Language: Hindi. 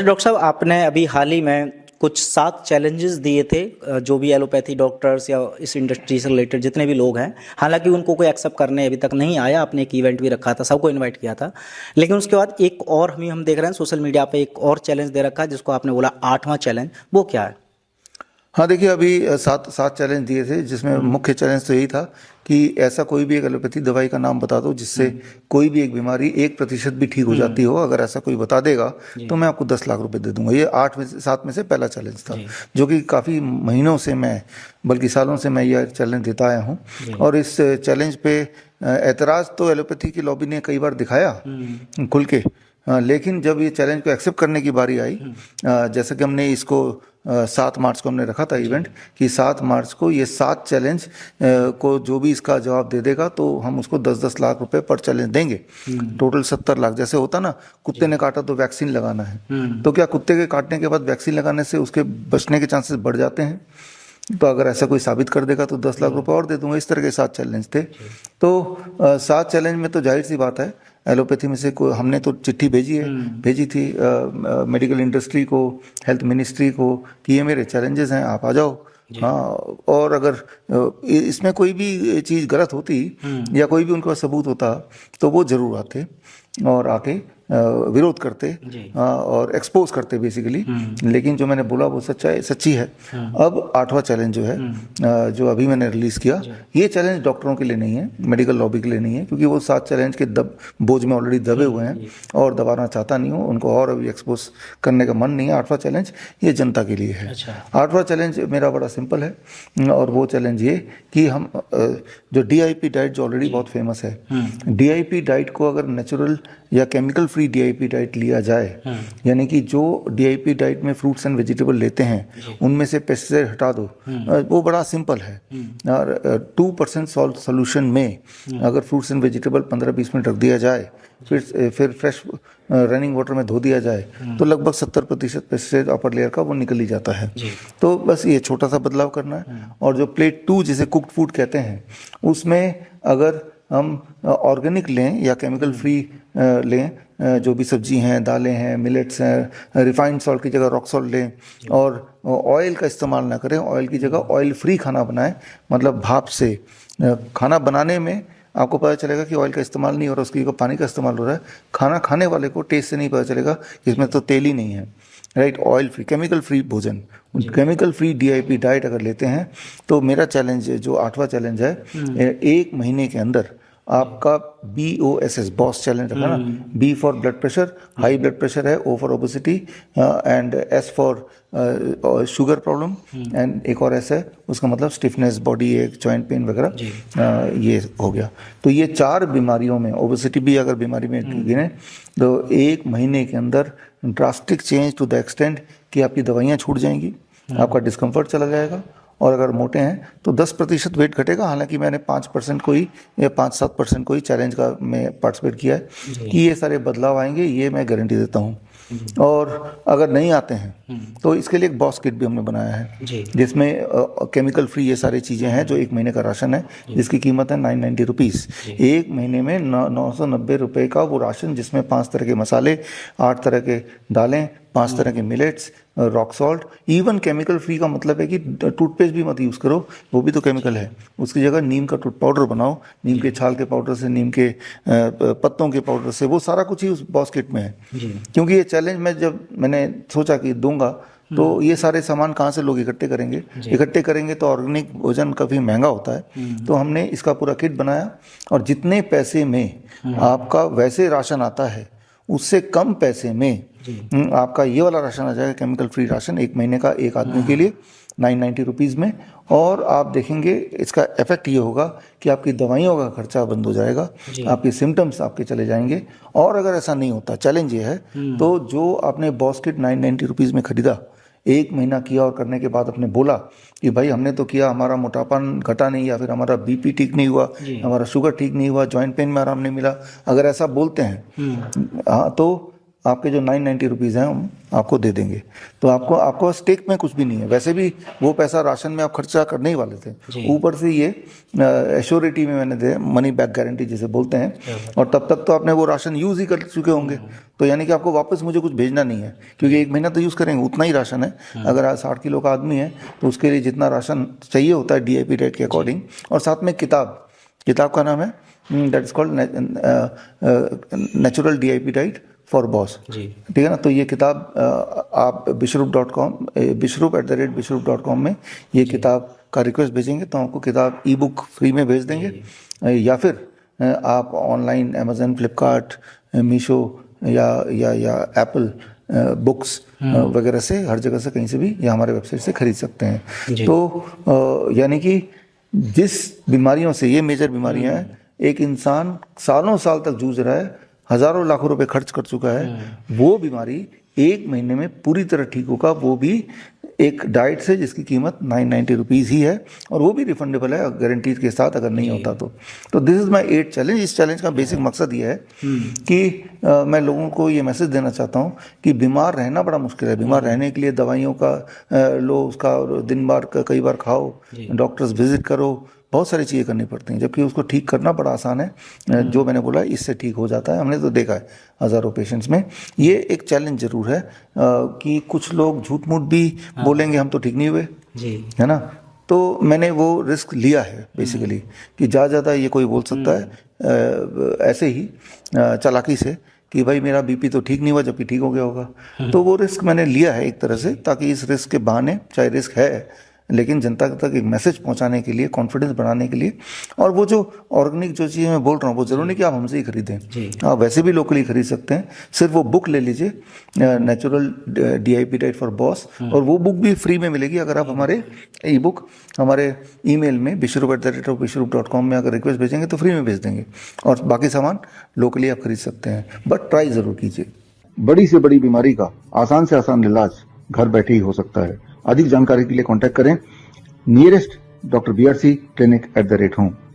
डॉक्टर साहब, आपने अभी हाल ही में कुछ 7 चैलेंजेस दिए थे, जो भी एलोपैथी डॉक्टर्स या इस इंडस्ट्री से रिलेटेड जितने भी लोग हैं। हालांकि उनको कोई एक्सेप्ट करने अभी तक नहीं आया। आपने एक इवेंट भी रखा था, सबको इनवाइट किया था, लेकिन उसके बाद एक और हम देख रहे हैं सोशल मीडिया पे एक और चैलेंज दे रखा है, जिसको आपने बोला 8वां चैलेंज। वो क्या है? हाँ, देखिए, अभी सात सात चैलेंज दिए थे, जिसमें मुख्य चैलेंज तो यही था कि ऐसा कोई भी एक एलोपैथी दवाई का नाम बता दो जिससे कोई भी एक बीमारी 1% भी ठीक हो जाती हो। अगर ऐसा कोई बता देगा तो मैं आपको 10 लाख रुपए दे दूंगा। ये 8 में से 7 में से पहला चैलेंज था, जो कि काफ़ी महीनों से मैं, बल्कि सालों से मैं यह चैलेंज देता आया हूँ। और इस चैलेंज पे एतराज़ तो एलोपैथी की लॉबी ने कई बार दिखाया खुल के। लेकिन जब ये चैलेंज को एक्सेप्ट करने की बारी आई, जैसे कि हमने इसको 7 मार्च को हमने रखा था इवेंट, कि 7 मार्च को ये 7 चैलेंज को जो भी इसका जवाब दे देगा तो हम उसको 10-10 लाख रुपए पर चैलेंज देंगे। टोटल 70 लाख। जैसे होता ना, कुत्ते ने काटा तो वैक्सीन लगाना है, तो क्या कुत्ते के काटने के बाद वैक्सीन लगाने से उसके बचने के चांसेस बढ़ जाते हैं? तो अगर ऐसा कोई साबित कर देगा तो 10 लाख रुपए और दे दूंगा। इस तरह के 7 चैलेंज थे। तो 7 चैलेंज में तो जाहिर सी बात है, एलोपैथी में से कोई, हमने तो चिट्ठी भेजी थी मेडिकल इंडस्ट्री को, हेल्थ मिनिस्ट्री को, कि ये मेरे चैलेंजेस हैं, आप आ जाओ। हाँ, और अगर इसमें कोई भी चीज़ गलत होती या कोई भी उनके पास सबूत होता तो वो जरूर आते और आके विरोध करते और एक्सपोज करते बेसिकली। लेकिन जो मैंने बोला वो सच्ची है। अब 8वां चैलेंज जो है, जो अभी मैंने रिलीज किया, ये चैलेंज डॉक्टरों के लिए नहीं है, मेडिकल लॉबी के लिए नहीं है, क्योंकि वो 7 चैलेंज के बोझ में ऑलरेडी दबे हुए हैं और दबाना चाहता नहीं हूँ उनको, और अभी एक्सपोज करने का मन नहीं है। 8वां चैलेंज ये जनता के लिए है। 8वां चैलेंज मेरा बड़ा सिंपल है, और वो चैलेंज ये कि हम जो DIP डाइट, जो ऑलरेडी बहुत फेमस है, DIP डाइट को अगर नेचुरल या केमिकल फ्री DIP डाइट लिया जाए, यानी कि जो DIP डाइट में फ्रूट्स एंड वेजिटेबल लेते हैं उनमें से पेस्टिसाइड हटा दो, वो बड़ा सिंपल है। और 2% सॉल्ट सोल्यूशन में अगर फ्रूट्स एंड वेजिटेबल 15-20 मिनट रख दिया जाए, फिर फ्रेश रनिंग वाटर में धो दिया जाए, तो लगभग 70% पेस्टिसाइड अपर लेयर का वो निकल ही जाता है। तो बस ये छोटा सा बदलाव करना है। और जो प्लेट 2 जिसे कुक्ड फूड कहते हैं, उसमें अगर हम ऑर्गेनिक लें या केमिकल फ्री लें, जो भी सब्जी हैं, दालें हैं, मिलेट्स हैं, रिफाइंड सॉल्ट की जगह रॉक सॉल्ट लें, और ऑयल का इस्तेमाल ना करें, ऑयल की जगह ऑयल फ्री खाना बनाएं, मतलब भाप से खाना बनाने में आपको पता चलेगा कि ऑयल का इस्तेमाल नहीं हो रहा, उसकी जगह पानी का इस्तेमाल हो रहा है। खाना खाने वाले को टेस्ट से नहीं पता चलेगा कि इसमें तो तेल ही नहीं है, right. Oil free, chemical free भोजन, केमिकल फ्री DIP डाइट अगर लेते हैं, तो मेरा चैलेंज जो 8वां चैलेंज है, 1 महीने के अंदर आपका BOSS, बॉस चैलेंज रखा ना, B for blood pressure, high blood pressure है, O for obesity, and S for sugar problem, and एक और S है, उसका मतलब स्टिफनेस, बॉडी एक, जॉइंट पेन वगैरह, ये हो गया। तो ये 4 बीमारियों में, ओबेसिटी भी अगर बीमारी में गिने, तो 1 महीने के अंदर drastic change to the extent कि आपकी दवाइयाँ छूट जाएंगी, आपका डिस्कम्फर्ट चला जाएगा, और अगर मोटे हैं तो 10% वेट घटेगा। हालांकि मैंने 5% को ही या 5-7% को ही चैलेंज का में पार्टिसिपेट किया है, कि ये सारे बदलाव आएंगे, ये मैं गारंटी देता हूँ। और अगर नहीं आते हैं तो इसके लिए एक बॉस किट भी हमने बनाया है, जिसमें केमिकल फ्री ये सारी चीज़ें हैं, जो 1 महीने का राशन है, जिसकी कीमत है 990 रुपीज़। 1 महीने में 990 रुपये का वो राशन, जिसमें 5 तरह के मसाले, 8 तरह के दालें, 5 तरह के millets, rock salt, even chemical free का मतलब है कि टूथपेस्ट भी मत यूज़ करो, वो भी तो केमिकल है। उसकी जगह नीम का टूथ पाउडर बनाओ, नीम के छाल के पाउडर से, नीम के पत्तों के पाउडर से, वो सारा कुछ ही उस बॉस किट में है। क्योंकि ये चैलेंज में जब मैंने सोचा कि दूंगा, तो ये सारे सामान कहाँ से लोग इकट्ठे करेंगे तो ऑर्गेनिक भोजन काफ़ी महंगा होता है। तो हमने इसका पूरा किट बनाया, और जितने पैसे में आपका वैसे राशन आता है, उससे कम पैसे में आपका ये वाला राशन आ जाएगा, केमिकल फ्री राशन, 1 महीने का एक आदमी के लिए 990 रुपीज़ में। और आप देखेंगे इसका इफेक्ट ये होगा कि आपकी दवाइयों का खर्चा बंद हो जाएगा, आपके सिम्टम्स आपके चले जाएंगे। और अगर ऐसा नहीं होता, चैलेंज ये है, तो जो आपने बॉस किट 990 रुपीज़ में खरीदा, 1 महीना किया और करने के बाद अपने बोला कि भाई हमने तो किया, हमारा मोटापन घटा नहीं, या फिर हमारा BP ठीक नहीं हुआ, हमारा शुगर ठीक नहीं हुआ, जॉइंट पेन में आराम नहीं मिला, अगर ऐसा बोलते हैं, हाँ, तो आपके जो 990 रुपीज़ हैं हम आपको दे देंगे। तो आपको स्टेक में कुछ भी नहीं है, वैसे भी वो पैसा राशन में आप खर्चा करने ही वाले थे, ऊपर से ये एश्योरिटी में मैंने दे, मनी बैक गारंटी जिसे बोलते हैं, और तब तक तो आपने वो राशन यूज़ ही कर चुके होंगे, तो यानी कि आपको वापस मुझे कुछ भेजना नहीं है, क्योंकि 1 महीना तो यूज़ करेंगे, उतना ही राशन है। अगर आज 60 किलो का आदमी है तो उसके लिए जितना राशन चाहिए होता है DIP डाइट के अकॉर्डिंग, और साथ में किताब का नाम है that is called natural DIP diet for boss, ठीक है ना। तो ये किताब आप bishrup@bishrup.com में ये किताब का रिक्वेस्ट भेजेंगे तो आपको किताब ई-बुक फ्री में भेज देंगे, या फिर आप ऑनलाइन अमेजन, फ्लिपकार्ट, मीशो या एप्पल बुक्स वगैरह से, हर जगह से, कहीं से भी, या हमारे वेबसाइट से खरीद सकते हैं। तो यानी कि जिस बीमारियों से, ये मेजर बीमारियां हैं, एक इंसान सालों साल तक जूझ रहा है, हजारों लाखों रुपए खर्च कर चुका है, वो बीमारी 1 महीने में पूरी तरह ठीक होगा, वो भी एक डाइट से जिसकी कीमत 990 रुपीज़ ही है, और वो भी रिफंडेबल है गारंटी के साथ, अगर नहीं होता तो this is my 8th challenge. इस चैलेंज का बेसिक मकसद ये है कि मैं लोगों को ये मैसेज देना चाहता हूँ कि बीमार रहना बड़ा मुश्किल है। बीमार रहने के लिए दवाइयों का लो, उसका दिन बार कई बार खाओ, डॉक्टर्स विजिट करो, बहुत सारी चीज़ें करनी पड़ती हैं, जबकि उसको ठीक करना बड़ा आसान है। जो मैंने बोला इससे ठीक हो जाता है, हमने तो देखा है हज़ारों पेशेंट्स में। ये एक चैलेंज जरूर है कि कुछ लोग झूठ मूठ भी बोलेंगे, हम तो ठीक नहीं हुए, है ना। तो मैंने वो रिस्क लिया है बेसिकली कि ज़्यादा ये कोई बोल सकता है ऐसे ही चालाकी से कि भाई मेरा BP तो ठीक नहीं हुआ, जबकि ठीक हो गया होगा। तो वो रिस्क मैंने लिया है एक तरह से, ताकि इस रिस्क के बहाने, चाहे रिस्क है लेकिन जनता तक एक मैसेज पहुंचाने के लिए, कॉन्फिडेंस बढ़ाने के लिए, और वो जो ऑर्गेनिक जो चीज़ मैं बोल रहा हूँ वो जरूरी नहीं कि आप हमसे ही खरीदें, आप वैसे भी लोकली खरीद सकते हैं। सिर्फ वो बुक ले लीजिए, natural DIP diet for boss, और वो बुक भी फ्री में मिलेगी अगर आप हमारे ई-बुक हमारे ईमेल में bishrup@bishrup.com में अगर रिक्वेस्ट भेजेंगे तो फ्री में भेज देंगे, और बाकी सामान लोकली आप खरीद सकते हैं, बट ट्राई ज़रूर कीजिए। बड़ी से बड़ी बीमारी का आसान से आसान इलाज घर बैठे ही हो सकता है। अधिक जानकारी के लिए कांटेक्ट करें nearest Dr. BRC clinic @home।